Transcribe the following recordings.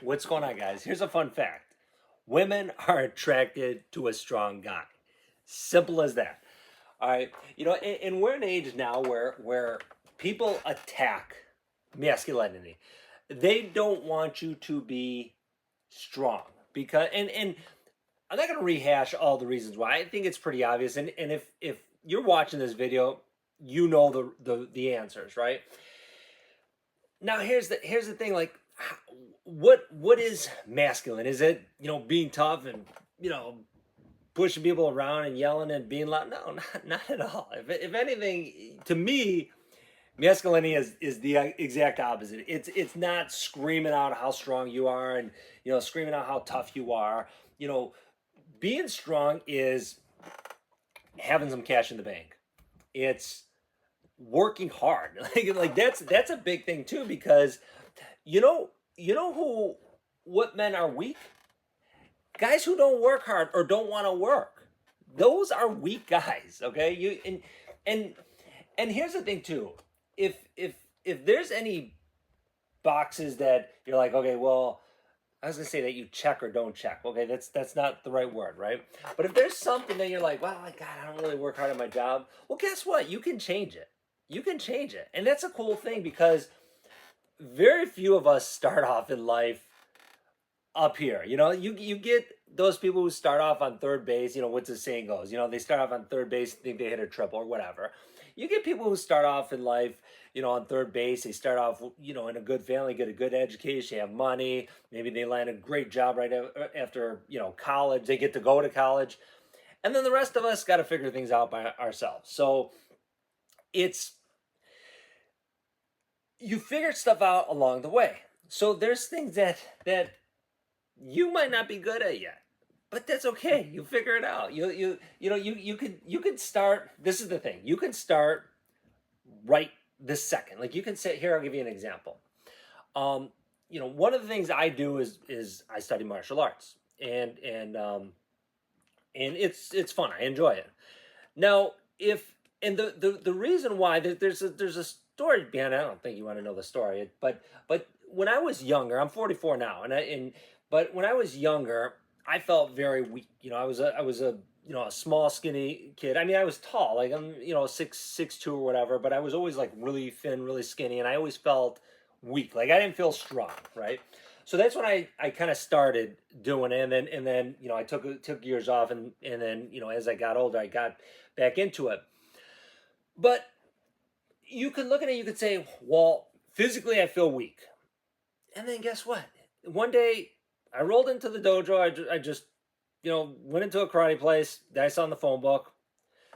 What's going on, guys? Here's a fun fact. Women are attracted to a strong guy. Simple as that. All right. And we're in an age now where people attack masculinity. They don't want you to be strong because and I'm not going to rehash all the reasons why. I think it's pretty obvious. And if you're watching this video, you know the answers, right? Now here's the thing, like what is masculine? Is it, being tough and, you know, pushing people around and yelling and being loud? No, not at all. If anything, to me, masculinity is the exact opposite. It's not screaming out how strong you are and, screaming out how tough you are. You know, being strong is having some cash in the bank. It's working hard. Like that's a big thing too, because who what men are weak? Guys who don't work hard or don't want to work. Those are weak guys, okay? And and here's the thing too. If there's any boxes that you're like, okay, well, I was gonna say that you check or don't check. Okay, that's not the right word, right? But if there's something that you're like, well, God, I don't really work hard at my job. Well, guess what? You can change it. You can change it, and that's a cool thing because very few of us start off in life up here. You get those people who start off on third base. What's the saying goes? They start off on third base, think they hit a triple or whatever. You get people who start off in life, on third base. They start off, in a good family, get a good education, have money. Maybe they land a great job right after, college. They get to go to college, and then the rest of us got to figure things out by ourselves. So it's you figure stuff out along the way. So there's things that you might not be good at yet, but that's okay. You figure it out. You could start. This is the thing. You can start right this second. Like, you can say, here, I'll give you an example. One of the things I do is I study martial arts, and it's fun. I enjoy it. Now, if and the reason why there's a story behind it. I don't think you want to know the story, but when I was younger, I'm 44 now, but when I was younger, I felt very weak. I was a a small, skinny kid. I mean, I was tall, like I'm 6'2" or whatever, but I was always like really thin, really skinny, and I always felt weak. Like, I didn't feel strong, right? So that's when I kind of started doing it, and then I took years off, and then as I got older, I got back into it. But you could look at it, you could say, well, physically I feel weak, and then guess what? One day I rolled into the dojo. I just went into a karate place that I saw in the phone book.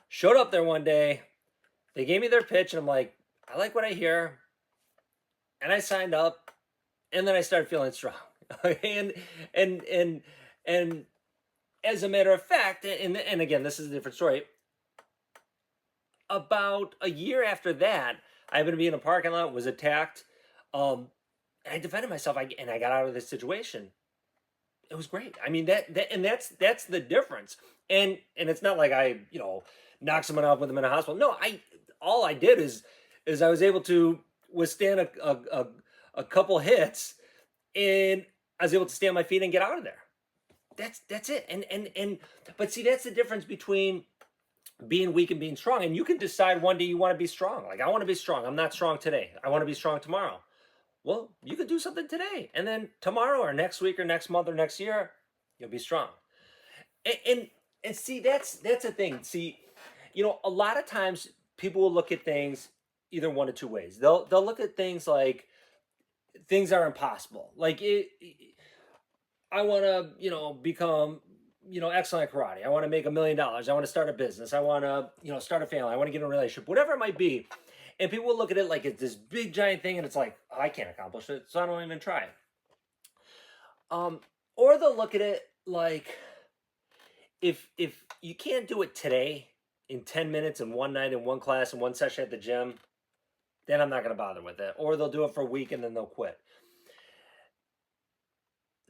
Showed up there one day. They gave me their pitch, and I'm like, I like what I hear, and I signed up, and then I started feeling strong. And as a matter of fact, and again, this is a different story. About a year after that, I happened to be in a parking lot, was attacked, and I defended myself. And I got out of this situation. It was great. I mean, that's the difference. And it's not like I knocked someone out, with them in a hospital. No, I all I did is I was able to withstand a couple hits, and I was able to stay on my feet and get out of there. That's it. And but see, that's the difference between being weak and being strong. And you can decide one day you want to be strong. Like, I want to be strong. I'm not strong today. I want to be strong tomorrow. Well, you could do something today, and then tomorrow or next week or next month or next year, you'll be strong. And see, that's a thing. See, a lot of times people will look at things either one of two ways. They'll look at things like things are impossible. Like, I want to become excellent at karate. I want to make $1 million. I want to start a business. I want to start a family. I want to get in a relationship. Whatever it might be. And people will look at it like it's this big giant thing, and it's like, oh, I can't accomplish it, so I don't even try. Um, or they'll look at it like, if you can't do it today in 10 minutes in one night in one class in one session at the gym, then I'm not going to bother with it. Or they'll do it for a week and then they'll quit.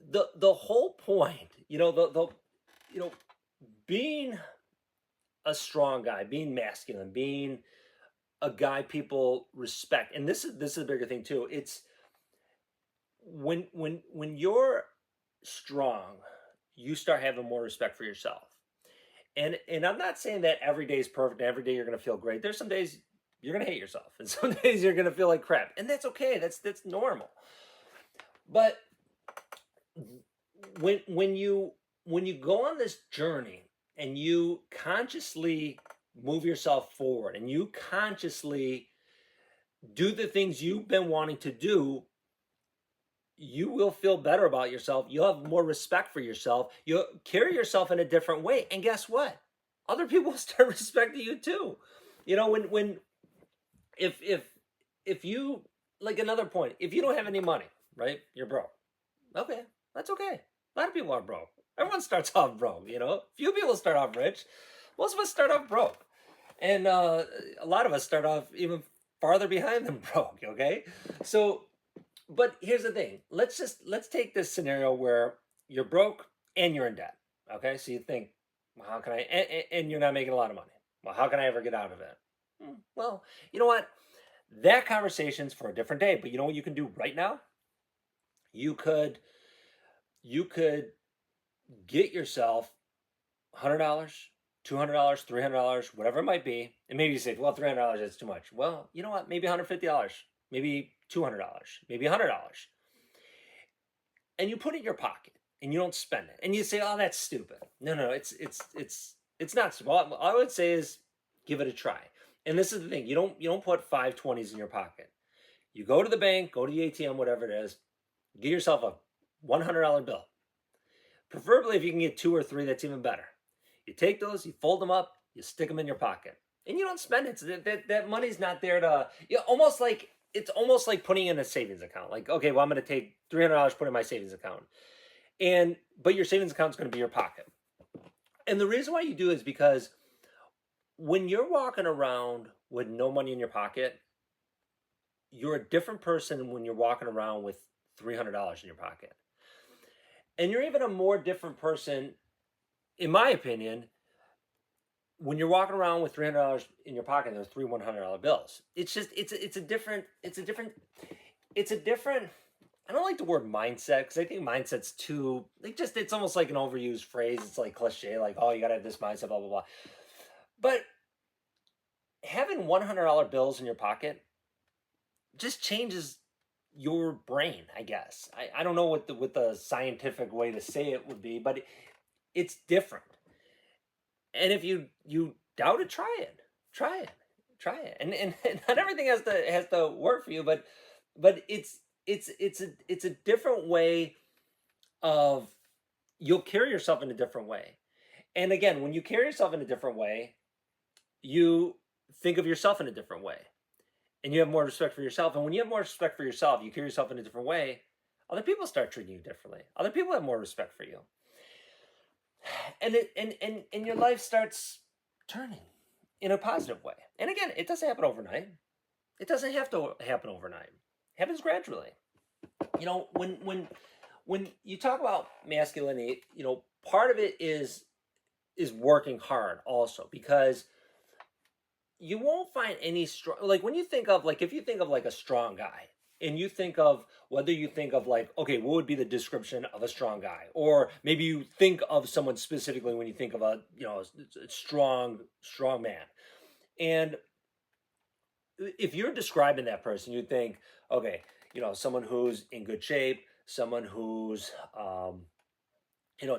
The whole point, being a strong guy, being masculine, being a guy people respect, and this is a bigger thing too. It's when you're strong, you start having more respect for yourself. And I'm not saying that every day is perfect, every day you're going to feel great. There's some days you're going to hate yourself, and some days you're going to feel like crap, and that's okay. That's normal. But when you go on this journey and you consciously move yourself forward and you consciously do the things you've been wanting to do, you will feel better about yourself. You'll have more respect for yourself. You'll carry yourself in a different way. And guess what? Other people will start respecting you too. You know, when if you, like, another point, if you don't have any money, right? You're broke. Okay, that's okay. A lot of people are broke. Everyone starts off broke, you know. Few people start off rich. Most of us start off broke. And a lot of us start off even farther behind than broke, okay? So, but here's the thing. Let's take this scenario where you're broke and you're in debt. Okay, so you think, well, how can I? And you're not making a lot of money. Well, how can I ever get out of it? Well, you know what? That conversation's for a different day. But you know what you can do right now? You could get yourself $100, $200, $300, whatever it might be. And maybe you say, well, $300 is too much. Well, you know what? Maybe $150, maybe $200, maybe $100. And you put it in your pocket and you don't spend it. And you say, oh, that's stupid. No, it's not stupid. All I would say is give it a try. And this is the thing. You don't put 5 20s in your pocket. You go to the bank, go to the ATM, whatever it is, get yourself a $100 bill. Preferably if you can get 2 or 3, that's even better. You take those, you fold them up, you stick them in your pocket, and you don't spend it. So that money's not there to, it's almost like putting in a savings account. Like, okay, well, I'm going to take $300, put in my savings account, but your savings account is going to be your pocket. And the reason why you do is because when you're walking around with no money in your pocket, you're a different person when you're walking around with $300 in your pocket. And you're even a more different person, in my opinion, when you're walking around with $300 in your pocket and there's 3 $100 bills. It's just it's a different I don't like the word mindset because I think mindset's too, it's almost like an overused phrase. It's like cliche, like, oh, you gotta have this mindset, blah blah blah. But having $100 bills in your pocket just changes your brain, I guess. I don't know what the scientific way to say it would be, but it's different. And if you doubt it, try it. Try it. And not everything has to work for you, but it's a different way of, you'll carry yourself in a different way. And again, when you carry yourself in a different way, you think of yourself in a different way. And you have more respect for yourself. And when you have more respect for yourself, you carry yourself in a different way, other people start treating you differently. Other people have more respect for you. And your life starts turning in a positive way. And again, it doesn't happen overnight. It doesn't have to happen overnight. It happens gradually. You know, when you talk about masculinity, you know, part of it is working hard also, because you won't find any strong, like, when you think of, like, if you think of like a strong guy, and you think of, whether you think of, like, okay, what would be the description of a strong guy, or maybe you think of someone specifically when you think of a, a strong man, and if you're describing that person, you think, okay, someone who's in good shape, someone who's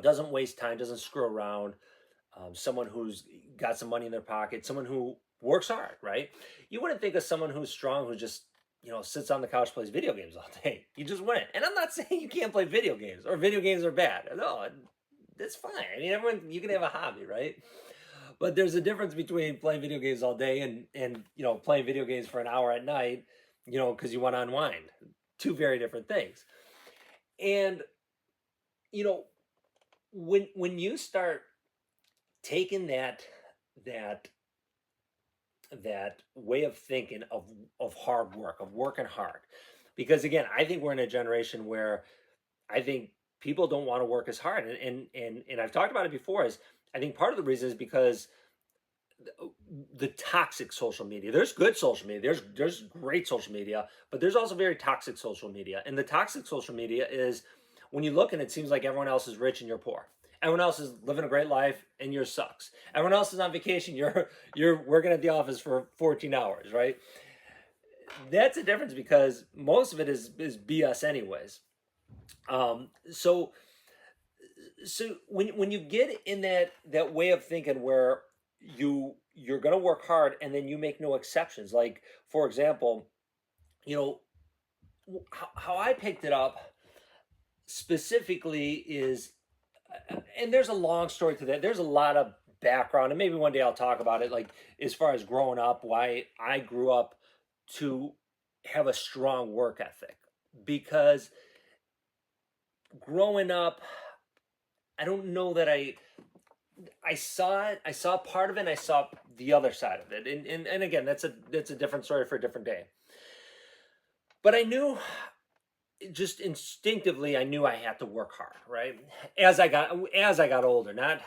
doesn't waste time, doesn't screw around, someone who's got some money in their pocket, someone who works hard, right? You wouldn't think of someone who's strong who just, sits on the couch, plays video games all day. You just wouldn't. And I'm not saying you can't play video games or video games are bad. No, that's fine. I mean, you can have a hobby, right? But there's a difference between playing video games all day and playing video games for an hour at night, because you want to unwind. Two very different things. And when you start taking that way of thinking of hard work, of working hard, because again, I think we're in a generation where I think people don't want to work as hard, and I've talked about it before, is I think part of the reason is because the toxic social media. There's good social media. There's great social media, but there's also very toxic social media. And the toxic social media is when you look and it seems like everyone else is rich and you're poor. Everyone else is living a great life and yours sucks. Everyone else is on vacation. You're working at the office for 14 hours, right? That's a difference because most of it is BS anyways. So when you get in that way of thinking where you're going to work hard and then you make no exceptions, like for example, you know, how I picked it up specifically is, and there's a long story to that. There's a lot of background, and maybe one day I'll talk about it, like as far as growing up, why I grew up to have a strong work ethic. Because growing up, I don't know that I saw it. I saw part of it. And I saw the other side of it. And again, that's a different story for a different day. But I knew, just instinctively, I knew I had to work hard. Right, as I got older. Not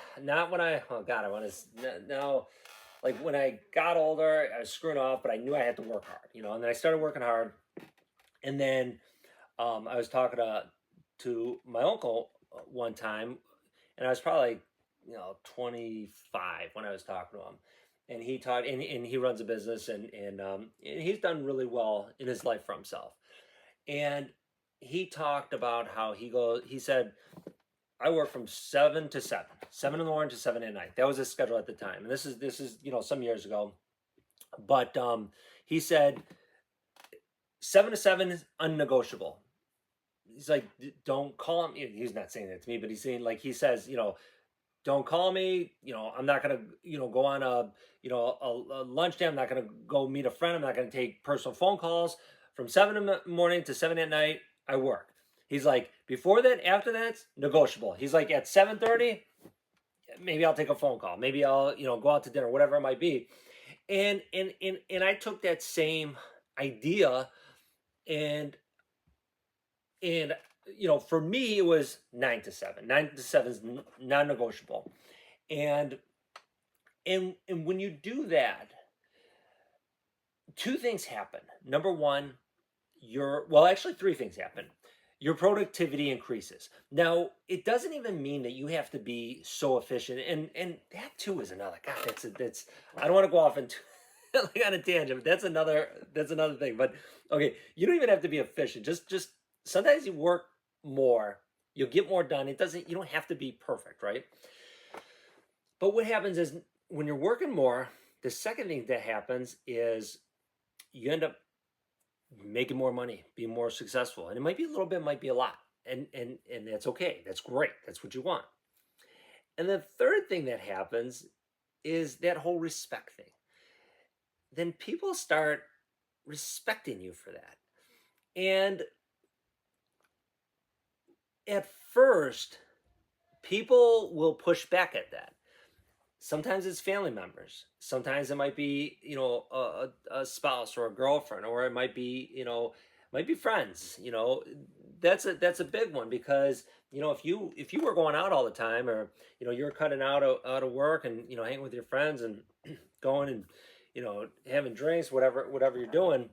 when I, oh God, I want to now. Like when I got older, I was screwing off, but I knew I had to work hard. And then I started working hard, and then I was talking to my uncle one time, and I was probably 25 when I was talking to him, and he taught and he runs a business, and he's done really well in his life for himself. And he talked about how he said, I work from 7 in the morning to 7 at night. That was his schedule at the time, and this is some years ago. But he said 7 to 7 is unnegotiable. He's like, don't call him. He's not saying that to me, but he's saying, like, he says, don't call me. I'm not gonna, go on a lunch day. I'm not gonna go meet a friend. I'm not gonna take personal phone calls. From 7 in the morning to 7 at night, I work. He's like, before that, after that's negotiable. He's like, at 7:30, maybe I'll take a phone call. Maybe I'll, go out to dinner, whatever it might be. And I took that same idea, and for me it was 9 to 7. 9 to 7 is non-negotiable. And when you do that, two things happen. Number one, actually three things happen. Your productivity increases. Now, it doesn't even mean that you have to be so efficient, and that too is another, God, that's I don't want to go off into like on a tangent, but that's another thing. But okay, you don't even have to be efficient. Just sometimes you work more, you'll get more done. You don't have to be perfect, right? But what happens is, when you're working more, the second thing that happens is you end up making more money, being more successful. And it might be a little bit, might be a lot. And that's okay. That's great. That's what you want. And the third thing that happens is that whole respect thing. Then people start respecting you for that. And at first, people will push back at that. Sometimes it's family members. Sometimes it might be, a spouse or a girlfriend, or it might be, friends. That's a big one, because if you were going out all the time, or you're cutting out of work and hanging with your friends and going and having drinks, whatever you're doing,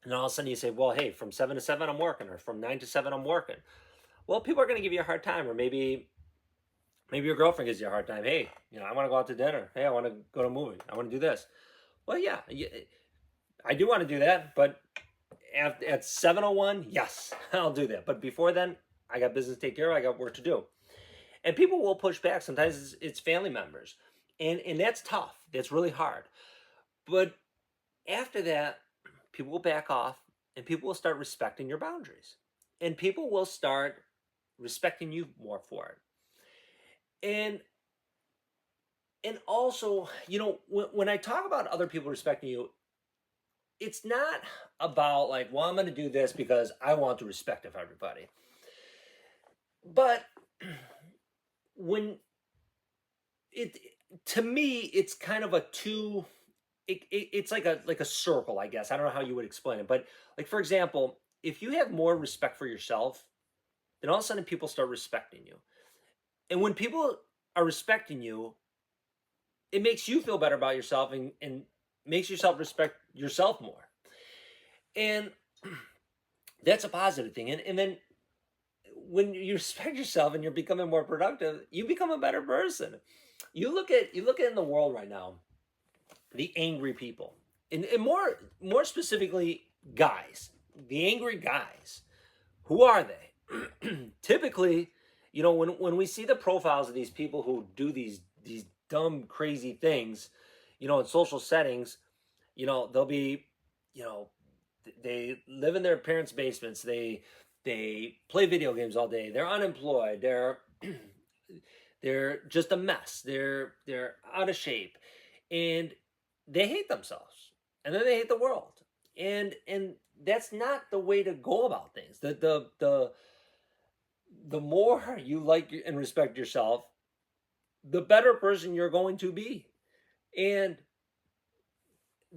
and all of a sudden you say, well, hey, from 7 to 7 I'm working, or from 9 to 7 I'm working. Well, people are going to give you a hard time, or maybe your girlfriend gives you a hard time. Hey, I want to go out to dinner. Hey, I want to go to a movie. I want to do this. Well, yeah, I do want to do that, but at 7:01, yes, I'll do that. But before then, I got business to take care of. I got work to do. And people will push back. Sometimes it's family members. And that's tough. That's really hard. But after that, people will back off, and people will start respecting your boundaries. And people will start respecting you more for it. And also, when I talk about other people respecting you, it's not about like, well, I'm going to do this because I want the respect of everybody. But when to me, it's kind of it's like a circle, I guess. I don't know how you would explain it, but like, for example, if you have more respect for yourself, then all of a sudden people start respecting you. And when people are respecting you, it makes you feel better about yourself, and makes yourself respect yourself more. And that's a positive thing. And then when you respect yourself and you're becoming more productive, you become a better person. You look at in the world right now, the angry people, and more specifically, guys, the angry guys. Who are they? Typically, when we see the profiles of these people who do these dumb, crazy things, in social settings, they'll be, you know, they live in their parents' basements. They play video games all day. They're unemployed. They're just a mess. They're out of shape, and they hate themselves, and then they hate the world, and that's not the way to go about things. The more you like and respect yourself, the better person you're going to be, and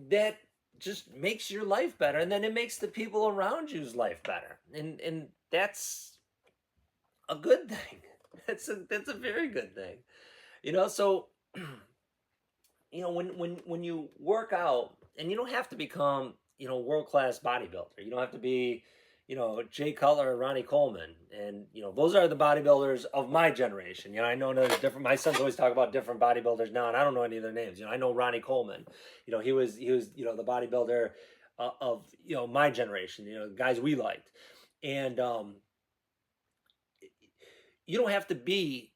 that just makes your life better, and then it makes the people around you's life better, and that's a good thing. That's a very good thing. So when you work out, and you don't have to become world class bodybuilder. You don't have to be Jay Cutler or Ronnie Coleman, and those are the bodybuilders of my generation. I know there's different. My sons always talk about different bodybuilders now, and I don't know any of their names. I know Ronnie Coleman. He was the bodybuilder of my generation. The guys we liked, and you don't have to be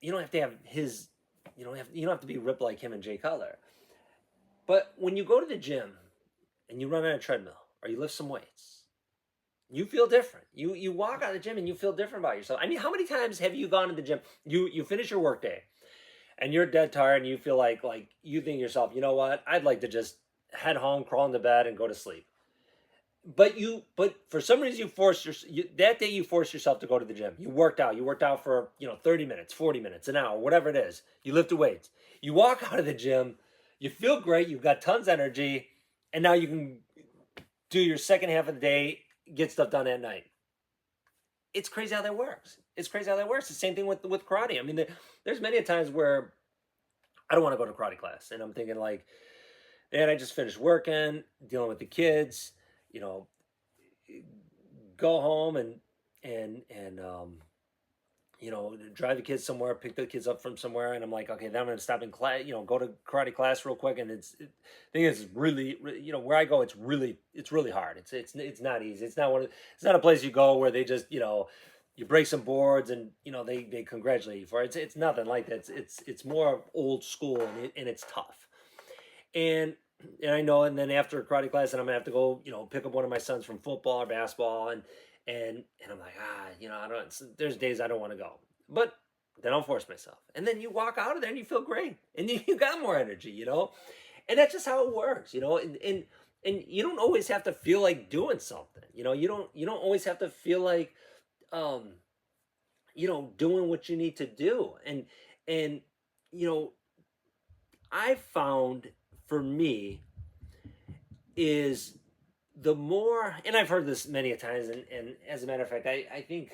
you don't have to have his you don't have to be ripped like him and Jay Cutler. But when you go to the gym and you run on a treadmill or you lift some weights, you feel different. You walk out of the gym and you feel different about yourself. I mean, how many times have you gone to the gym? You finish your work day and you're dead tired and you feel like you think to yourself, you know what? I'd like to just head home, crawl into bed, and go to sleep. But for some reason that day you forced yourself to go to the gym. You worked out. You worked out for 30 minutes, 40 minutes, an hour, whatever it is. You lifted weights. You walk out of the gym. You feel great. You've got tons of energy, and now you can do your second half of the day, get stuff done at night. It's crazy how that works. It's crazy how that works. The same thing with karate. I mean, there's many times where I don't want to go to karate class, and I'm thinking like, man, I just finished working, dealing with the kids, you know, go home and drive the kids somewhere, pick the kids up from somewhere, and I'm like, okay, then I'm gonna stop in class, go to karate class real quick, and thing is really, where I go, it's really hard. It's not easy. It's not a place you go where they just you break some boards and they congratulate you for it. It's nothing like that. It's more old school, and it's tough. And I know, and then after karate class, and I'm gonna have to go, pick up one of my sons from football or basketball, and I'm like, I don't. There's days I don't want to go, but then I'll force myself, and then you walk out of there and you feel great, and you got more energy. And that's just how it works, and you don't always have to feel like doing something, you don't always have to feel like, um, doing what you need to do, and you know, I found for me is the more, and I've heard this many a times, and as a matter of fact, I think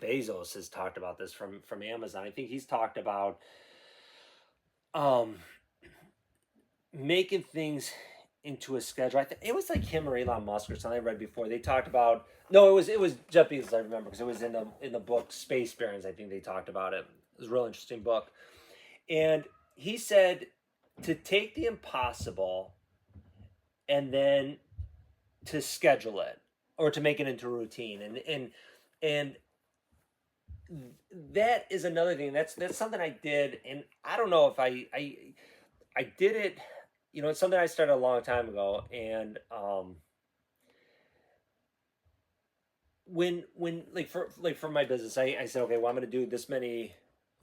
Bezos has talked about this from Amazon. I think he's talked about um making things into a schedule. I think it was like him or Elon Musk or something I read before. They talked about, no, it was Jeff Bezos. I remember because it was in the book Space Barons. I think they talked about it. It was a real interesting book, and he said to take the impossible and then to schedule it or to make it into a routine, and that is another thing. That's something I did, and I don't know if I did it. It's something I started a long time ago, and when for my business, I said, okay, well, I'm going to do this many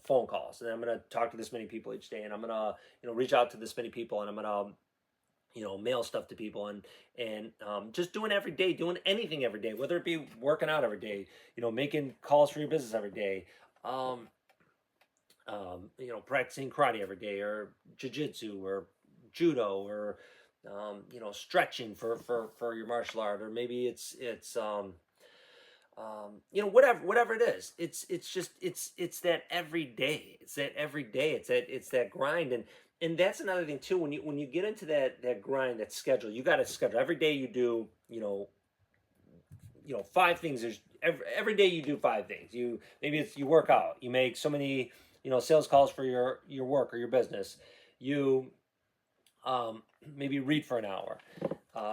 phone calls, and I'm going to talk to this many people each day, and I'm going to reach out to this many people, and I'm going to mail stuff to people, and just doing every day, doing anything every day, whether it be working out every day, making calls for your business every day, um, practicing karate every day, or jujitsu, or judo, or stretching for your martial art, or maybe it's whatever it is. It's just it's that every day. It's that every day. It's that grind. And that's another thing too. When you get into that grind, that schedule, you got to schedule every day. You do, 5 things. There's every day you do 5 things. Maybe it's you work out. You make so many, sales calls for your work or your business. You maybe read for an hour.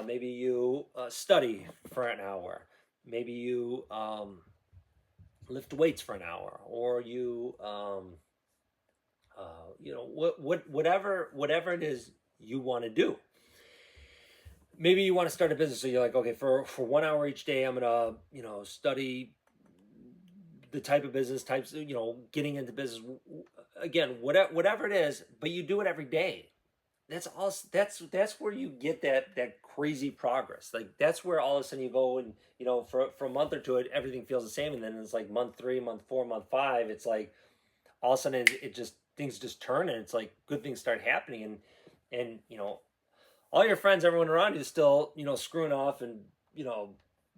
Maybe you study for an hour. Maybe you lift weights for an hour, or whatever it is you want to do. Maybe you want to start a business, so you're like, okay, for 1 hour each day, I'm gonna study the type of business types, getting into business. Again, whatever it is, but you do it every day. That's all. That's where you get that crazy progress. Like that's where all of a sudden you go, and for a month or two, everything feels the same, and then it's like month 3, month 4, month 5. It's like all of a sudden it just things just turn, and it's like good things start happening, and all your friends, everyone around you is still screwing off and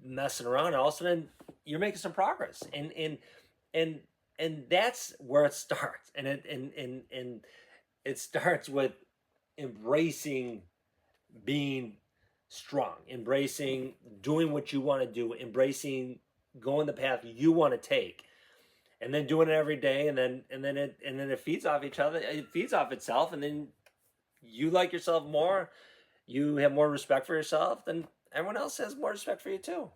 messing around, and all of a sudden you're making some progress, and that's where it starts, and it starts with embracing being strong, embracing doing what you want to do, embracing going the path you want to take, and then doing it every day, and then it feeds off each other. It feeds off itself, and then you like yourself more. You have more respect for yourself, then everyone else has more respect for you too.